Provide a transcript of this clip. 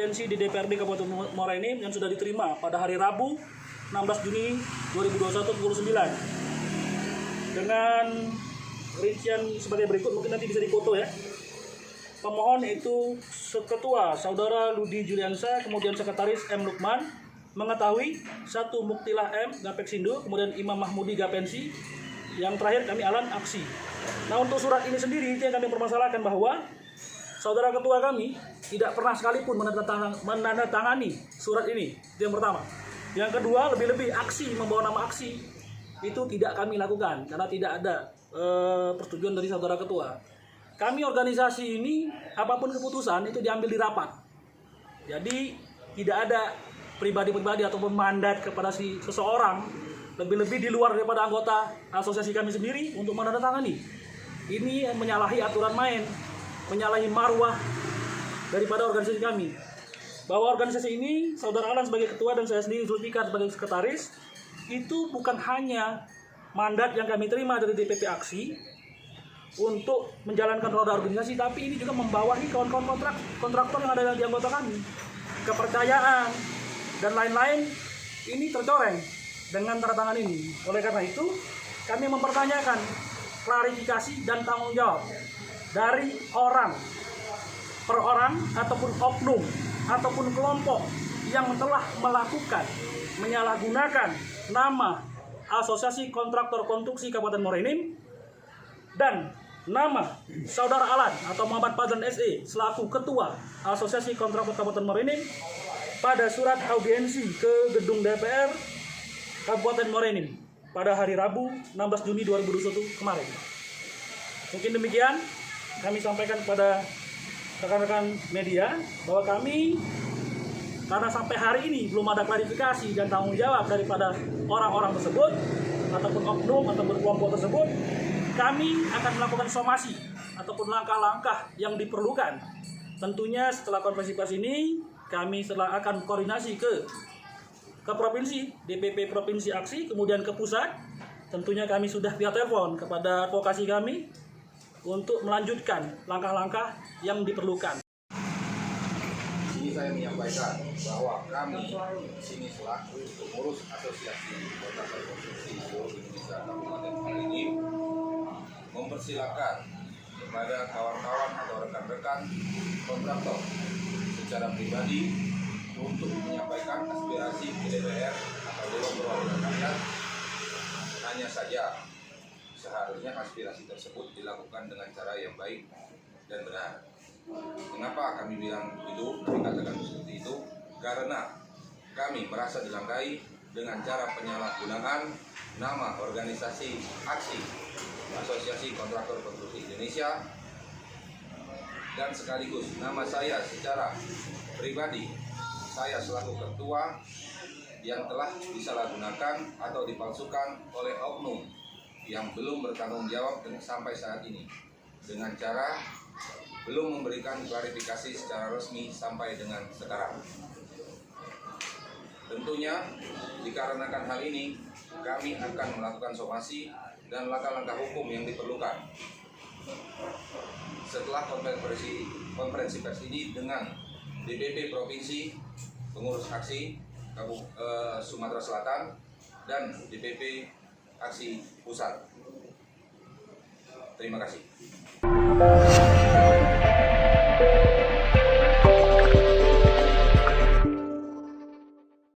Audiensi di DPRD Kabupaten Muara Enim yang sudah diterima pada hari Rabu 16 Juni 2021 pukul 9 dengan rincian sebagai berikut, mungkin nanti bisa dipoto ya. Pemohon yaitu Ketua Saudara Ludi Juliansa, kemudian Sekretaris M. Lukman, mengetahui 1 Muktilah M. Gapeksindo, kemudian Imam Mahmudi Gapensi, yang terakhir kami Alan Aksi. Nah, untuk surat ini sendiri itu yang kami permasalahkan bahwa Saudara Ketua kami tidak pernah sekalipun menandatangani surat ini. Itu yang pertama. Yang kedua, lebih-lebih aksi, membawa nama aksi, itu tidak kami lakukan karena tidak ada persetujuan dari Saudara Ketua. Kami organisasi ini, apapun keputusan itu diambil di rapat. Jadi tidak ada pribadi-pribadi ataupun mandat kepada seseorang, lebih-lebih di luar daripada anggota asosiasi kami sendiri untuk menandatangani. Ini menyalahi aturan main, menyalahi marwah daripada organisasi kami. Bahwa organisasi ini, Saudara Alan sebagai ketua dan saya sendiri Zulfikar sebagai sekretaris, itu bukan hanya mandat yang kami terima dari DPP Aksi untuk menjalankan roda organisasi, tapi ini juga membawahi kawan-kawan kontraktor yang ada di anggota kami. Kepercayaan dan lain-lain ini tercoreng dengan tanda tangan ini. Oleh karena itu, kami mempertanyakan klarifikasi dan tanggung jawab dari orang per orang ataupun oknum ataupun kelompok yang telah melakukan menyalahgunakan nama Asosiasi Kontraktor Konstruksi Kabupaten Muara Enim dan nama Saudara Alan atau Muhammad Fadlan SE selaku Ketua Asosiasi Kontraktor Kabupaten Muara Enim pada surat audiensi ke gedung DPR Kabupaten Muara Enim pada hari Rabu 16 Juni 2021 kemarin. Mungkin demikian kami sampaikan kepada rekan-rekan media bahwa kami, karena sampai hari ini belum ada klarifikasi dan tanggung jawab daripada orang-orang tersebut ataupun oknum ataupun kelompok tersebut, kami akan melakukan somasi ataupun langkah-langkah yang diperlukan. Tentunya setelah konferensi pers ini kami akan koordinasi ke provinsi, DPP Provinsi Aksi, kemudian ke pusat. Tentunya kami sudah via telepon kepada advokasi kami untuk melanjutkan langkah-langkah yang diperlukan. Ini saya menyampaikan bahwa kami di sini selaku pengurus Asosiasi Kontraktor Konstruksi seluruh Indonesia Kabupaten Muara Enim mempersilakan kepada kawan-kawan atau rekan-rekan kontraktor secara pribadi untuk menyampaikan aspirasi ke DPR atau Dewan Perwakilan Rakyat. Hanya saja seharusnya aspirasi tersebut dilakukan dengan cara yang baik dan benar. Mengapa kami bilang itu, kami katakan seperti itu? Karena kami merasa dilangkai dengan cara penyalahgunaan nama organisasi Aksi Asosiasi Kontraktor Konstruksi Indonesia dan sekaligus nama saya secara pribadi, saya selaku ketua yang telah disalahgunakan atau dipalsukan oleh oknum yang belum bertanggung jawab sampai saat ini dengan cara belum memberikan klarifikasi secara resmi sampai dengan sekarang. Tentunya dikarenakan hal ini kami akan melakukan somasi dan langkah-langkah hukum yang diperlukan. Setelah konferensi pers ini dengan DPP Provinsi, Pengurus Aksi Sumatera Selatan dan DPP Aksi Pusat. Terima kasih.